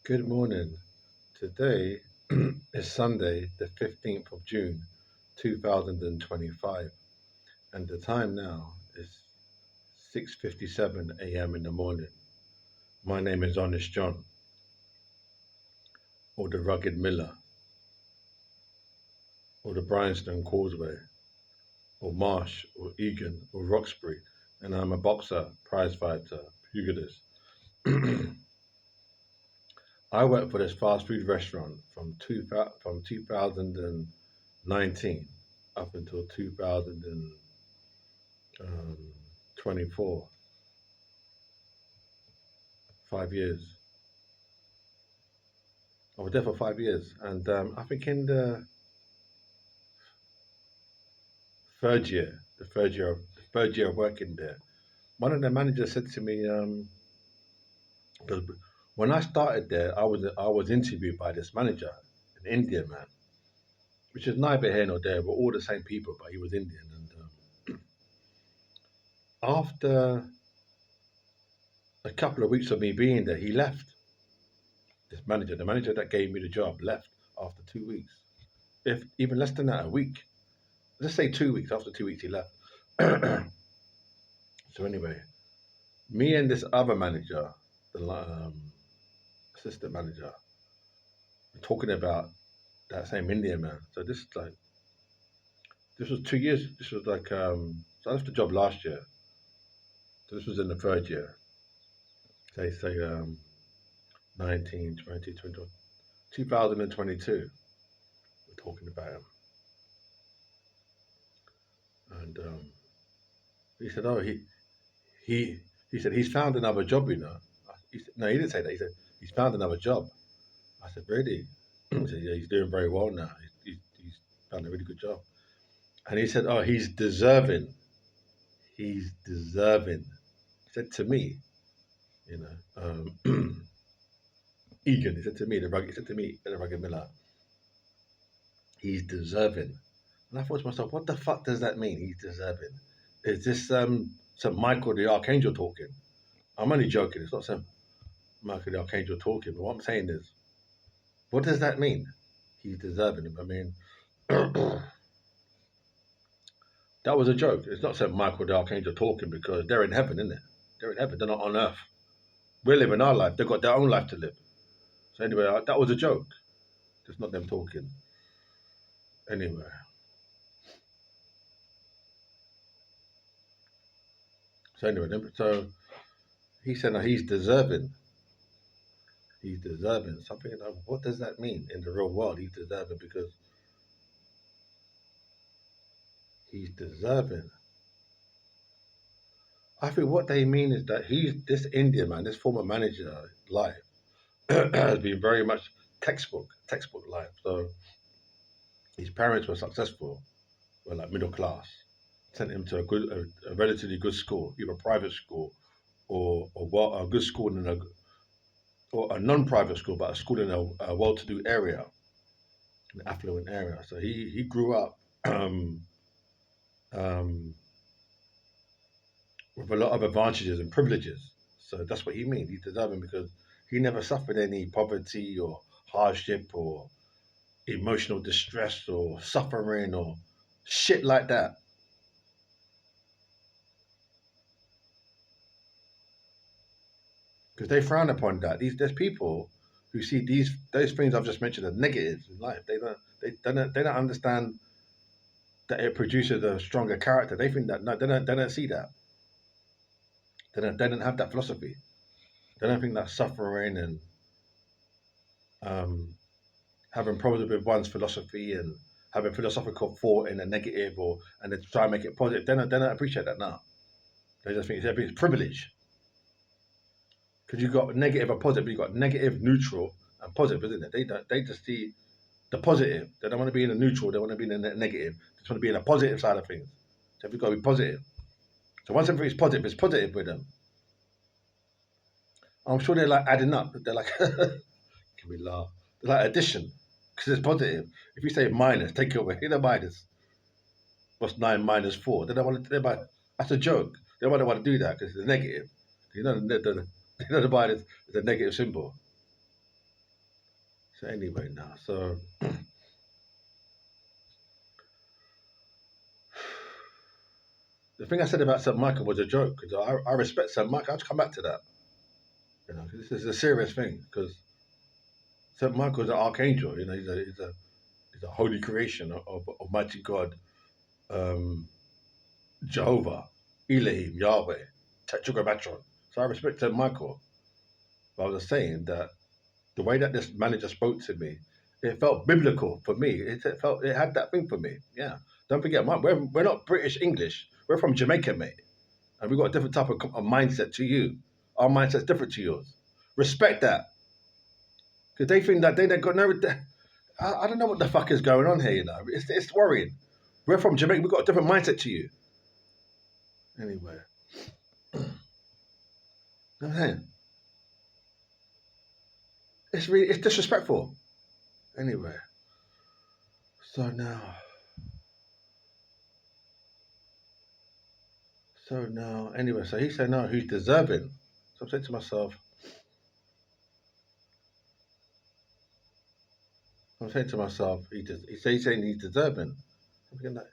Good morning. Today is Sunday, the 15th of June, 2025, and the time now is 6:57 a.m. in the morning. My name is Honest John, or the Rugged Miller, or the Bryanston Causeway, or Marsh, or Egan, or Roxbury, and I'm a boxer, prize fighter, pugilist. I work for this fast food restaurant from 2019 up until 2024, 5 years. I was there for 5 years, and I think in the the third year of working there, one of the managers said to me, 'cause when I started there, I was interviewed by this manager, an Indian man, which is neither here nor there. We're all the same people, but he was Indian, and after a couple of weeks of me being there, he left. This manager, the manager that gave me the job, left after 2 weeks. If even less than that, a week. Let's say 2 weeks. After 2 weeks, he left. So anyway, me and this other manager, the assistant manager, were talking about that same Indian man. So this was 2 years. This was so I left the job last year. So this was in the third year. Say 19, 20, 20, 2022. We're talking about him, and he said, "Oh, he he said he's found another job. You know." No, he didn't say that. He said he's found another job. I said, "Really?" He said, "Yeah, he's doing very well now. He's done a really good job." And he said, "Oh, he's deserving. He's deserving." He said to me, you know, Egan. He said to me, the rugged Miller, he's deserving. And I thought to myself, what the fuck does that mean? He's deserving. Is this St. Michael the Archangel talking? I'm only joking. It's not St. Michael the Archangel talking. But what I'm saying is, what does that mean? He's deserving. I mean, that was a joke. It's not St. Michael the Archangel talking because they're in heaven, isn't it? They're in heaven. They're not on earth. We're living our life. They've got their own life to live. So anyway, that was a joke. It's not them talking. Anyway, so he said, no, he's deserving. He's deserving. Something like, what does that mean in the real world? He's deserving because he's deserving. I think what they mean is that he's this Indian man, this former manager life has been very much textbook life. So his parents were successful, were like middle class, sent him to a relatively good school, either private school a good school or a non-private school, but a school in a well-to-do area, an affluent area. So he grew up um, with a lot of advantages and privileges. So that's what he means. He's deserving because he never suffered any poverty or hardship or emotional distress or suffering or shit like that. Because they frown upon that. There's people who see those things I've just mentioned as negatives in life. They don't understand that it produces a stronger character. They think that no, they don't see that. They don't have that philosophy. They don't think that suffering and um, having problems with one's philosophy and having philosophical thought in a negative or and they try and make it positive. They don't appreciate that now. They just think it's privilege because you've got negative or positive. You've got negative, neutral, and positive, isn't it? They don't. They just see the positive. They don't want to be in the neutral. They want to be in the negative. They just want to be in the positive side of things. So we've got to be positive. So once everything's positive, it's positive with them. I'm sure they're like adding up. They're like, can we laugh? They're like addition because it's positive. If you say minus, take it away the minus. What's 9 minus 4? They don't want to. That's a joke. They don't want to do that because it's a negative. You know, the minus is a negative symbol. So anyway, now, so the thing I said about St. Michael was a joke because I respect St. Michael. I'll just come back to that. 'Cause this is a serious thing because St. Michael's an archangel. He's a holy creation of Almighty God, um, Jehovah, Elohim, Yahweh, Tetragrammatron. So I respect St. Michael. But I was saying that the way that this manager spoke to me, it felt biblical for me. It had that thing for me. Yeah. Don't forget, we're not British English. We're from Jamaica, mate, and we've got a different type of mindset to you. Our mindset's different to yours. Respect that, because they think that they got no. I don't know what the fuck is going on here. It's worrying. We're from Jamaica. We've got a different mindset to you. Anyway, I'm saying it's disrespectful. Anyway, so now. Anyway, so he said, no, he's deserving. So I'm saying to myself, he's saying he's deserving. I'm thinking like,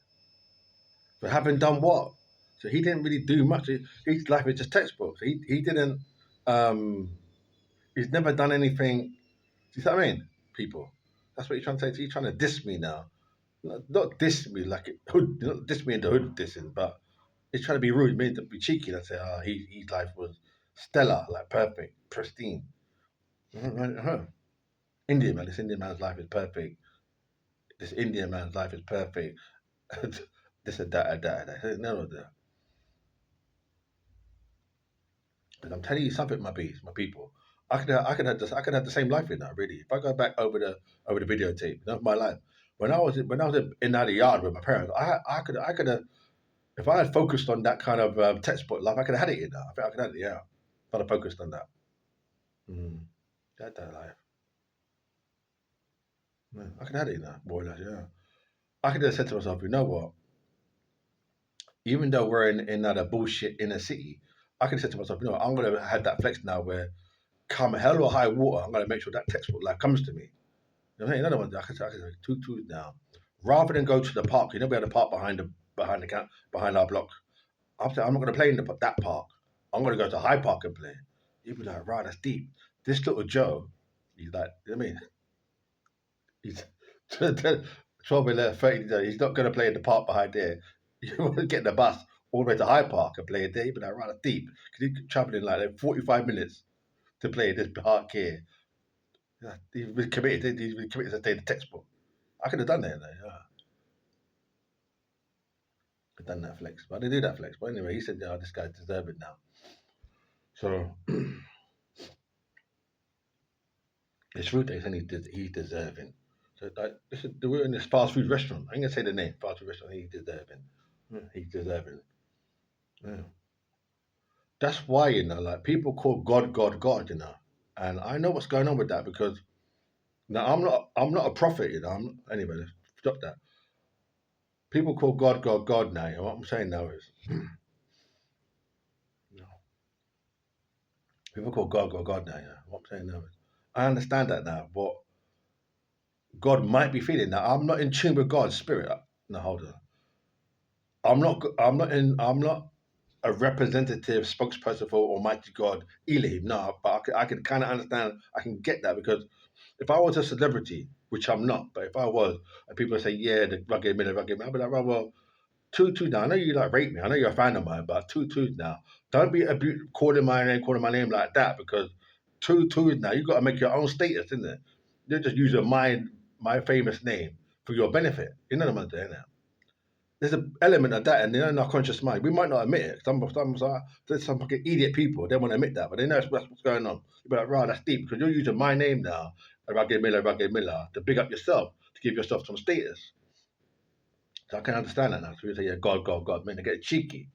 but having done what? So he didn't really do much. His life is just textbooks. He didn't, um, he's never done anything. Do you see what I mean? People. That's what he's trying to say. He's trying to diss me now. Not diss me like not diss me in the hood dissing, but he's trying to be rude, mean to be cheeky and say, his life was stellar, like perfect, pristine. Indian man, this Indian man's life is perfect. This Indian man's life is perfect. This and that and that and that. None of that. And I'm telling you something, my people. I could have the same life in that really. If I go back over the videotape, my life. When I was in that yard with my parents, I could have if I had focused on that kind of textbook life, I could have had it in that. I think I could have had it, yeah. If I'd have focused on that. Mm. That life. Yeah, I could have had it in that, more or less, yeah. I could have said to myself, you know what? Even though we're in that bullshit inner city, I could have said to myself, I'm gonna have that flex now where come hell or high water, I'm gonna make sure that textbook life comes to me. You know what I'm saying? Another one, I could say two now. Rather than go to the park, we had a park behind the camp behind our block. I'm saying I'm not gonna play in that park. I'm gonna go to High Park and play. You'd be like, right, that's deep. This little Joe, he's like, you know what I mean? He's 12, 11, 30, he's not going to play in the park behind there. You want to get the bus all the way to High Park and play a day, but rather deep. Because he's traveling like 45 minutes to play this park here. Yeah, he's been committed. He's been committed to stay in the textbook. I could have done that. Yeah. Could have done that flex. But I didn't do that flex. But anyway, he said, this guy's deserving now. So it's rude that he's saying he's deserving. So like, we're in this fast food restaurant. I ain't going to say the name, fast food restaurant. He's deserving. He's deserving. Yeah. That's why, like people call God, God, God, and I know what's going on with that because now I'm not a prophet, anyway, let's stop that. People call God, God, God now. What I'm saying now is, you know, people call God, God, God now. What I'm saying now is, I understand that now, but God might be feeling that I'm not in tune with God's spirit. No, hold on. I'm not a representative spokesperson for Almighty God, Elohim. No, but I can kind of understand. I can get that because if I was a celebrity, which I'm not, but if I was, and people say, yeah, the rugged man, I'd be like, well, two now. I know you like rate me. I know you're a fan of mine, but two now. Don't be calling my name like that because two now. You got to make your own status, isn't it? You're just using my famous name for your benefit. You know what I'm saying now? There's an element of that, and in our conscious mind, we might not admit it. There's some fucking idiot people. They want to admit that, but they know that's what's going on. You're like, right, that's deep because you're using my name now, Rugged Miller, to big up yourself, to give yourself some status. So I can understand that now. So you say, yeah, God, God, God, man, they get cheeky.